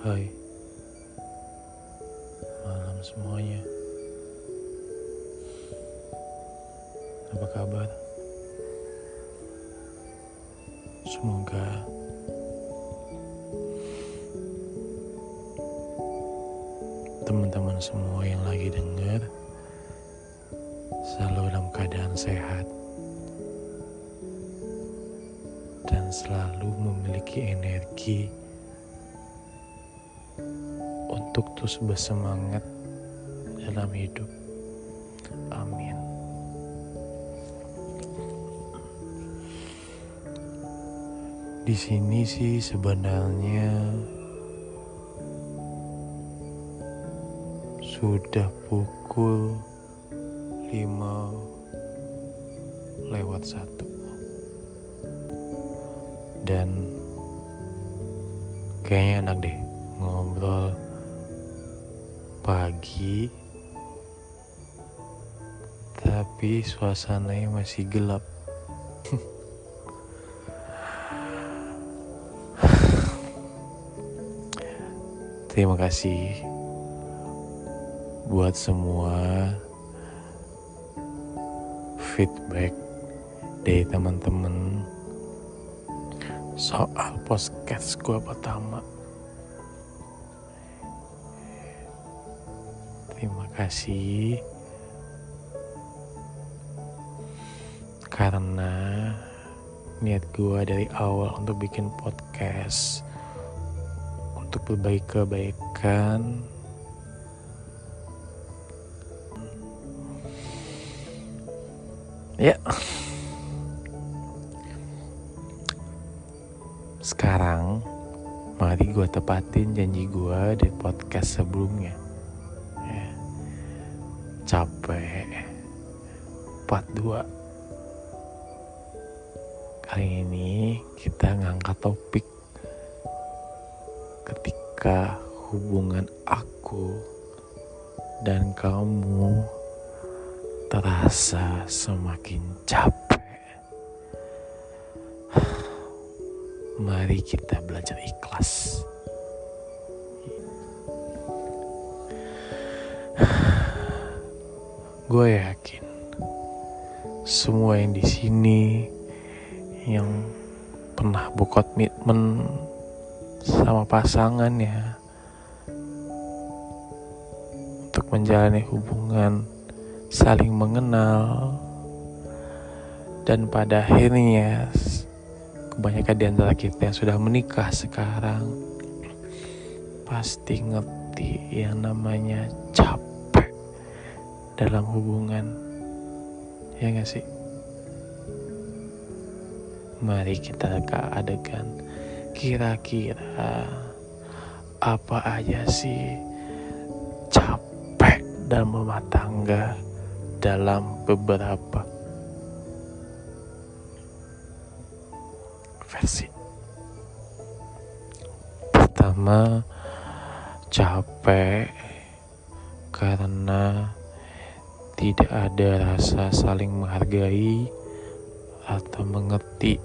Hai, malam semuanya. Apa kabar? Semoga teman-teman semua yang lagi dengar selalu dalam keadaan sehat dan selalu memiliki energi untuk terus bersemangat dalam hidup. Amin. Di sini sih sebenarnya sudah pukul 5:01 dan kayaknya enak deh ngobrol pagi tapi suasananya masih gelap. Terima kasih buat semua feedback dari teman-teman soal podcast gue pertama. Terima kasih karena niat gue dari awal untuk bikin podcast untuk berbagi kebaikan ya. Sekarang mari gue tepatin janji gue di podcast sebelumnya ya. Capek part 2. Kali ini kita ngangkat topik ketika hubungan aku dan kamu terasa semakin capek. Mari kita belajar ikhlas. Gue yakin semua yang di sini yang pernah berkomitmen sama pasangannya untuk menjalani hubungan saling mengenal, dan pada akhirnya kebanyakan di antara kita yang sudah menikah sekarang pasti ngerti yang namanya capek dalam hubungan, ya gak sih? Mari kita reka adegan. Kira-kira apa aja sih capek dalam rumah tangga dalam beberapa versi. Pertama, capek karena tidak ada rasa saling menghargai atau mengerti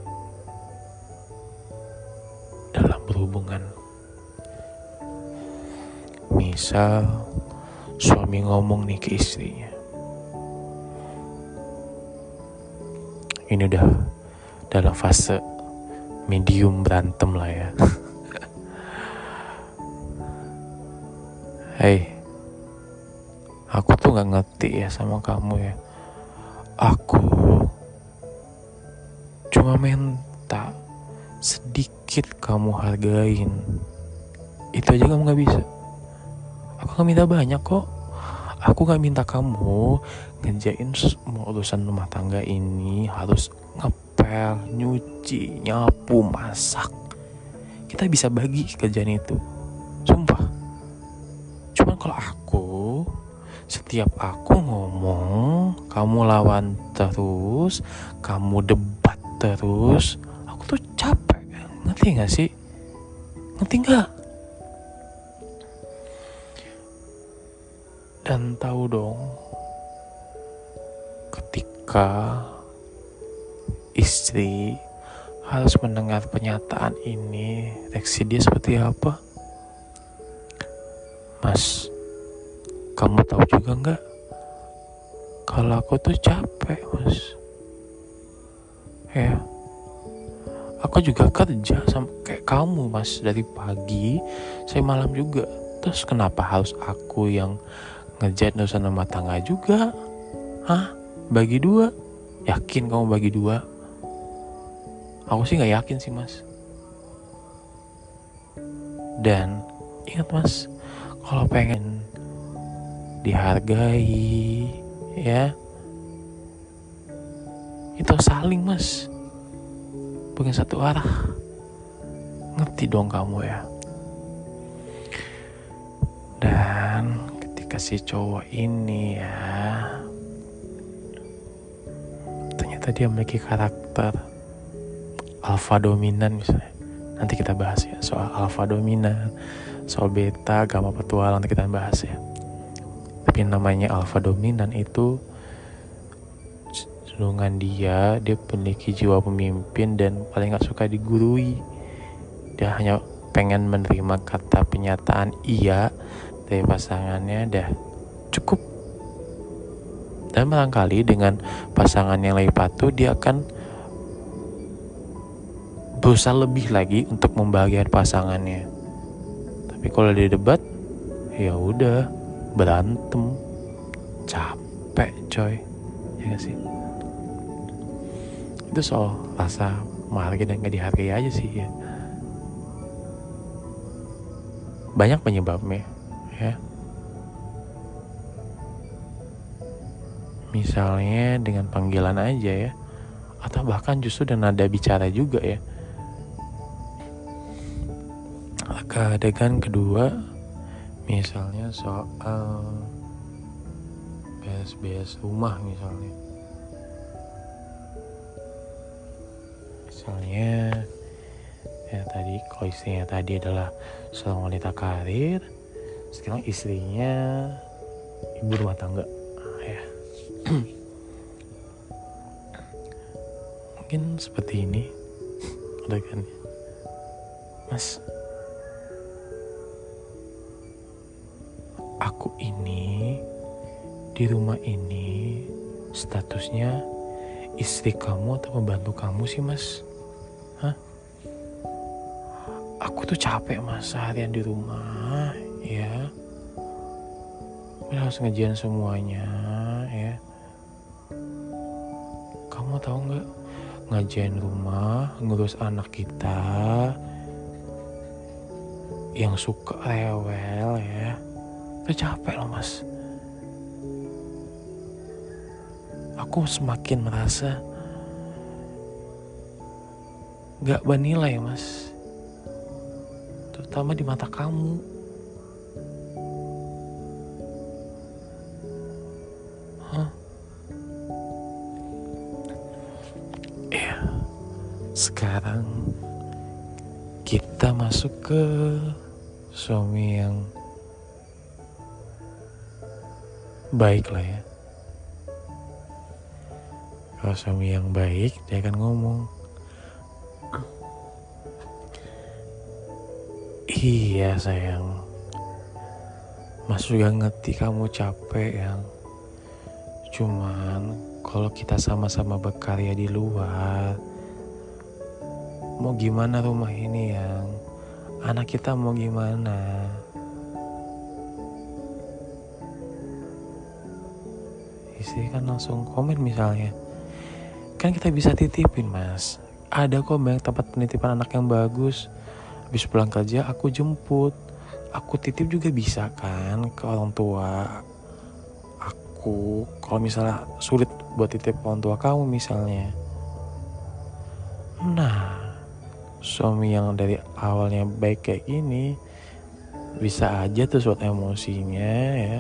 dalam berhubungan. Misal suami ngomong nih ke istrinya, ini udah dalam fase medium berantem lah ya. Hei, aku tuh gak ngerti ya sama kamu ya. Aku cuma minta sedikit kamu hargain. Itu aja kamu gak bisa. Aku gak minta banyak kok. Aku gak minta kamu ngerjain semua urusan rumah tangga ini harus ngepel, nyuci, nyapu, masak. Kita bisa bagi kerjaan itu, sumpah. Cuman kalau setiap aku ngomong, kamu lawan terus, kamu debat terus, aku tuh capek. Ngerti gak sih? Ngerti gak? Dan tahu dong, ketika istri harus mendengar pernyataan ini, reaksi dia seperti apa? Mas, kamu tahu juga nggak kalau aku tuh capek, Mas. Ya, aku juga kerja sama kayak kamu, Mas, dari pagi sampai malam juga. Terus kenapa harus aku yang ngerjain urusan rumah tangga juga? Hah? Bagi dua? Yakin kamu bagi dua? Aku sih nggak yakin sih, Mas. Dan ingat, Mas, kalau pengen dihargai, ya, itu saling, Mas, bukan satu arah. Ngerti dong kamu ya. Dan ketika si cowok ini ya, ternyata dia memiliki karakter alpha dominan misalnya. Nanti kita bahas ya soal alpha dominan, soal beta, gamma petualang, nanti kita bahas ya. Tapi namanya alpha dominan itu cenderungan dia memiliki jiwa pemimpin dan paling gak suka digurui. Dia hanya pengen menerima kata penyataan iya dari pasangannya, dah cukup. Dan barangkali dengan pasangan yang lebih patuh, dia akan berusaha lebih lagi untuk membahagiakan pasangannya. Tapi kalau di debat, ya udah berantem, capek coy, ya gak sih? Itu soal rasa menghargai dan gak dihargai aja sih ya. Banyak penyebabnya ya. Misalnya dengan panggilan aja ya, atau bahkan justru dengan nada bicara juga ya. Adegan kedua, misalnya soal beres-beres rumah misalnya. Misalnya ya tadi, kalau istrinya tadi adalah seorang wanita karir, sekarang istrinya ibu rumah tangga ya. Mungkin seperti ini adegannya. Mas, aku ini di rumah ini statusnya istri kamu atau pembantu kamu sih, Mas? Hah? Aku tuh capek, Mas, seharian di rumah ya. Aku harus ngerjain semuanya ya. Kamu tahu nggak, ngerjain rumah, ngurus anak kita yang suka rewel ya, itu capek loh, Mas. Aku semakin merasa gak bernilai, Mas, terutama di mata kamu. Ya, sekarang kita masuk ke suami yang baik lah ya. Kalau suami yang baik, dia akan ngomong, iya sayang, Mas juga ngerti kamu capek yang. Cuman kalau kita sama-sama berkarya di luar, mau gimana rumah ini yang, anak kita mau gimana? Istri kan langsung komen misalnya, kan kita bisa titipin, Mas. Ada kok banyak tempat penitipan anak yang bagus. Habis pulang kerja aku jemput, aku titip juga bisa kan ke orang tua aku. Kalau misalnya sulit buat titip orang tua kamu misalnya. Nah, suami yang dari awalnya baik kayak gini bisa aja tuh suatu emosinya ya,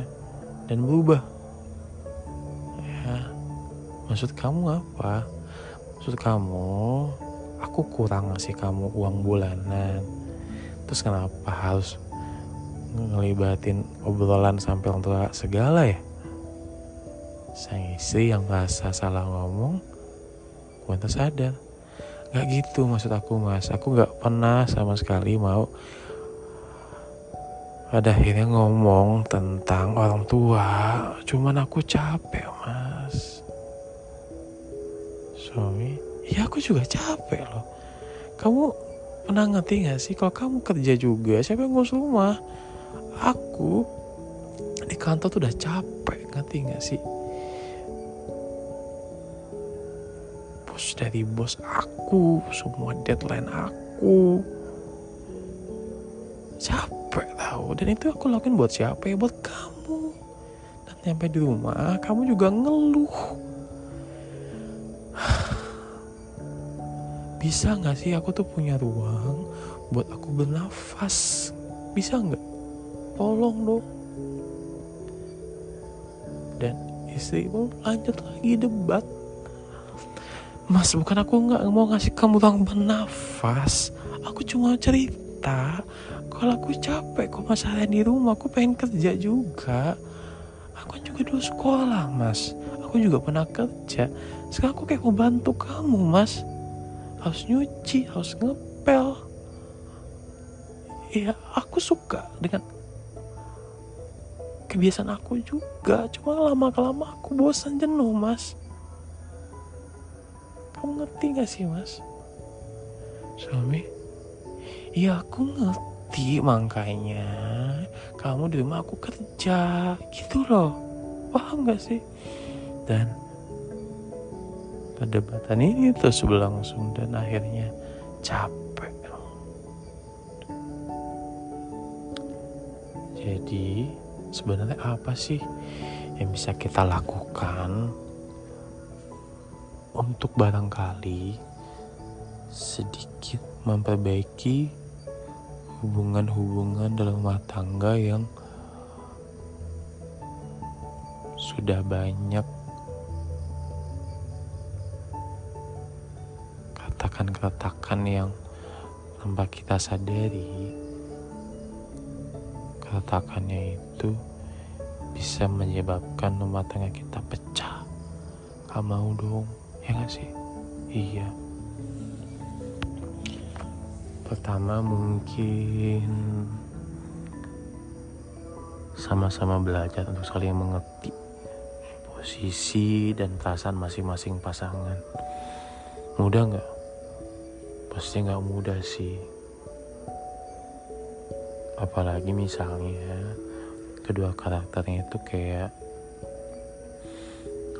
dan berubah ya. Maksud kamu apa? Maksud kamu aku kurang ngasih kamu uang bulanan, terus kenapa harus ngelibatin obrolan sampai orang tua segala ya? Sang istri yang merasa salah ngomong, gue tersadar. Gak gitu maksud aku, Mas. Aku gak pernah sama sekali mau pada akhirnya ngomong tentang orang tua. Cuman aku capek, Mas. Suami, ya aku juga capek loh. Kamu pernah ngerti gak sih kalau kamu kerja juga, siapa yang ngurus rumah? Aku di kantor tuh udah capek, ngerti gak sih? Bos dari bos aku, semua deadline aku. Capek tau. Dan itu aku lakuin buat siapa ya? Buat kamu. Dan nyampe di rumah, kamu juga ngeluh. Bisa gak sih aku tuh punya ruang buat aku bernafas? Bisa gak? Tolong dong. Dan istrimu lanjut lagi debat. Mas, bukan aku gak mau ngasih kamu ruang bernafas. Aku cuma cerita kalau aku capek kok masalah di rumah. Aku pengen kerja juga. Aku juga dulu sekolah, Mas. Aku juga pernah kerja. Sekarang aku kayak mau bantu kamu, Mas. Harus nyuci, harus ngepel. Ya, aku suka dengan kebiasaan aku juga. Cuma lama-kelama aku bosan, jenuh, Mas. Kamu ngerti gak sih, Mas? Suami? Iya, aku ngerti, makanya kamu di rumah aku kerja. Gitu loh. Paham gak sih? Dan perdebatan ini terus berlangsung dan akhirnya capek. Jadi sebenarnya apa sih yang bisa kita lakukan untuk barangkali sedikit memperbaiki hubungan-hubungan dalam rumah tangga yang sudah banyak keretakan yang tanpa kita sadari keretakannya itu bisa menyebabkan rumah tangga kita pecah. Gak mau dong, ya gak sih? Iya. Pertama mungkin sama-sama belajar untuk saling mengerti posisi dan perasaan masing-masing pasangan. Mudah gak? Pasti gak mudah sih. Apalagi misalnya kedua karakternya itu kayak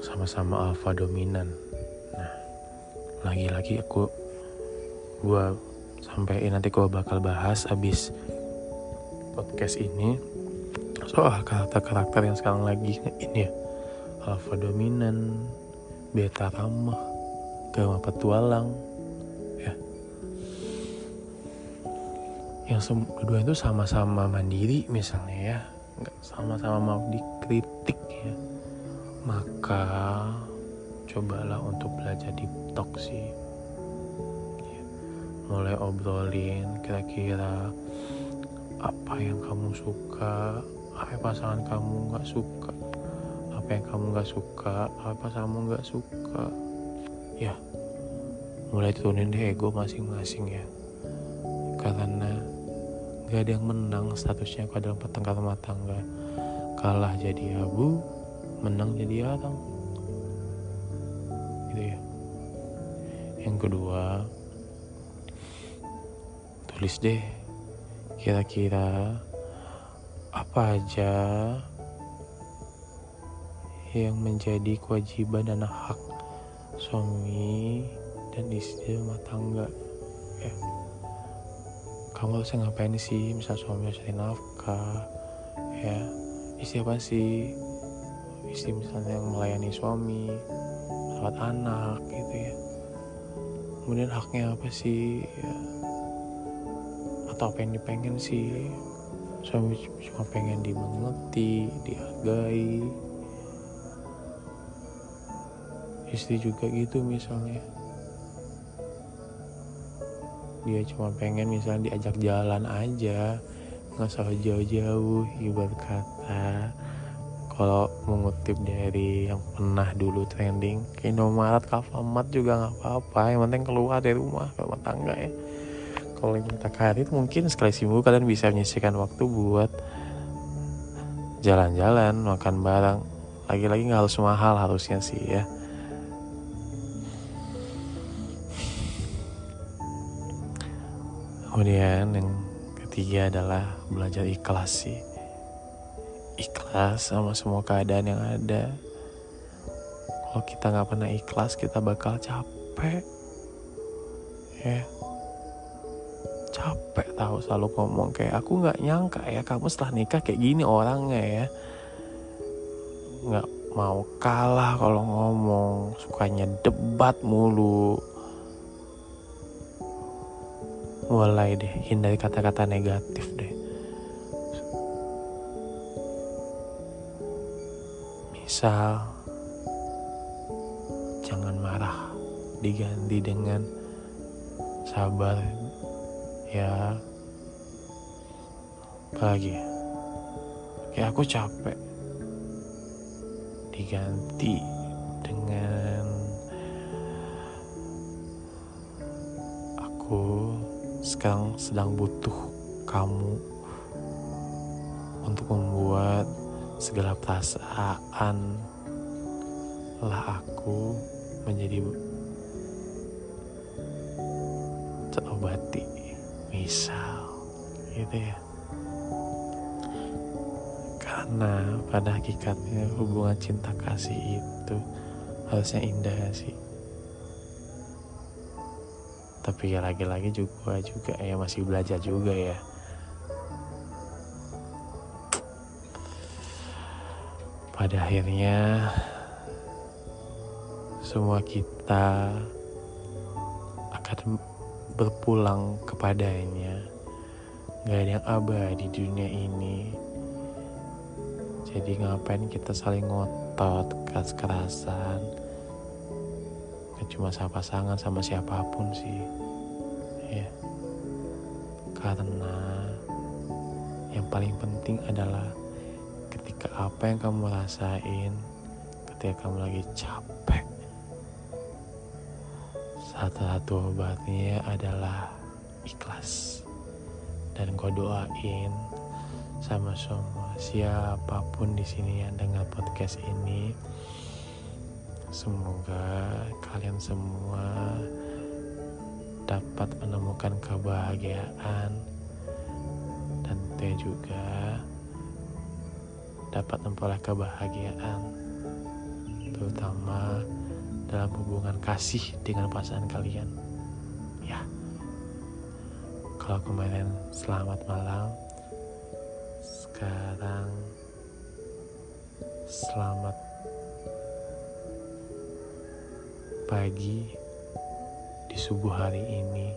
sama-sama alpha dominan. Nah, lagi-lagi gua sampai nanti gua bakal bahas abis podcast ini soal karakter-karakter yang sekarang lagi ini ya, alpha dominan, beta ramah, gamma petualang, ya. Yang kedua itu sama-sama mandiri misalnya ya, nggak sama-sama mau dikritik ya. Maka cobalah untuk belajar deep talk sih. Mulai obrolin kira-kira apa yang kamu suka, apa yang pasangan kamu gak suka, apa yang kamu gak suka, apa pasanganmu gak suka. Ya, mulai turunin deh ego masing-masing ya. Karena gak ada yang menang statusnya kalau dalam pertengkaran rumah tangga. Kalah jadi abu, menang jadi arang. Gitu ya. Yang kedua, tulis deh kira-kira apa aja yang menjadi kewajiban dan hak suami dan istri rumah tangga ya. Kamu harusnya ngapain sih? Misal suami harus cari nafkah ya, istri apa sih? Istri misalnya yang melayani suami, merawat anak gitu ya. Kemudian haknya apa sih ya? Atau apa yang dipengen sih? Suami cuma pengen dimengerti, dihargai. Istri juga gitu misalnya. Dia cuma pengen misalnya diajak jalan aja, gak usah jauh-jauh. Ibarat kata, kalau mengutip dari yang pernah dulu trending, ke Indomaret, Alfamart juga gak apa-apa, yang penting keluar dari rumah, ke rumah tangga ya. Kalau minta karir mungkin sekali seminggu kalian bisa menyisihkan waktu buat jalan-jalan, makan bareng. Lagi-lagi gak harus mahal harusnya sih ya. Kemudian yang ketiga adalah belajar ikhlas sih. Ikhlas sama semua keadaan yang ada. Kalau kita gak pernah ikhlas, kita bakal capek ya. Capek tahu selalu ngomong kayak, aku gak nyangka ya kamu setelah nikah kayak gini orangnya ya. Gak mau kalah kalau ngomong, sukanya debat mulu. Mulai deh, hindari kata-kata negatif deh. Misal, jangan marah, diganti dengan sabar ya. Apalagi ya, kayak aku capek, diganti dengan aku sekarang sedang butuh kamu untuk membuat segala perasaan lah aku menjadi terobati, misal gitu ya. Karena pada hakikatnya hubungan cinta kasih itu harusnya indah sih. Tapi ya lagi-lagi juga ya masih belajar juga ya. Pada akhirnya semua kita akan berpulang kepadanya. Gak ada yang abadi di dunia ini. Jadi ngapain kita saling ngotot, keras-kerasan. Cuma sama pasangan, sama siapapun sih ya. Karena yang paling penting adalah ketika apa yang kamu rasain, ketika kamu lagi capek, satu-satu obatnya adalah ikhlas. Dan gue doain sama semua siapapun di sini yang dengar podcast ini, semoga kalian semua dapat menemukan kebahagiaan dan juga dapat memperoleh kebahagiaan, terutama dalam hubungan kasih dengan pasangan kalian. Ya, kalau kemarin selamat malam, sekarang selamat pagi di subuh hari ini.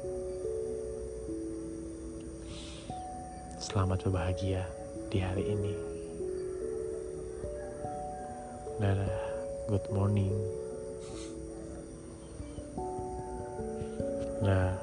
Selamat berbahagia di hari ini. Dadah, good morning. Nah.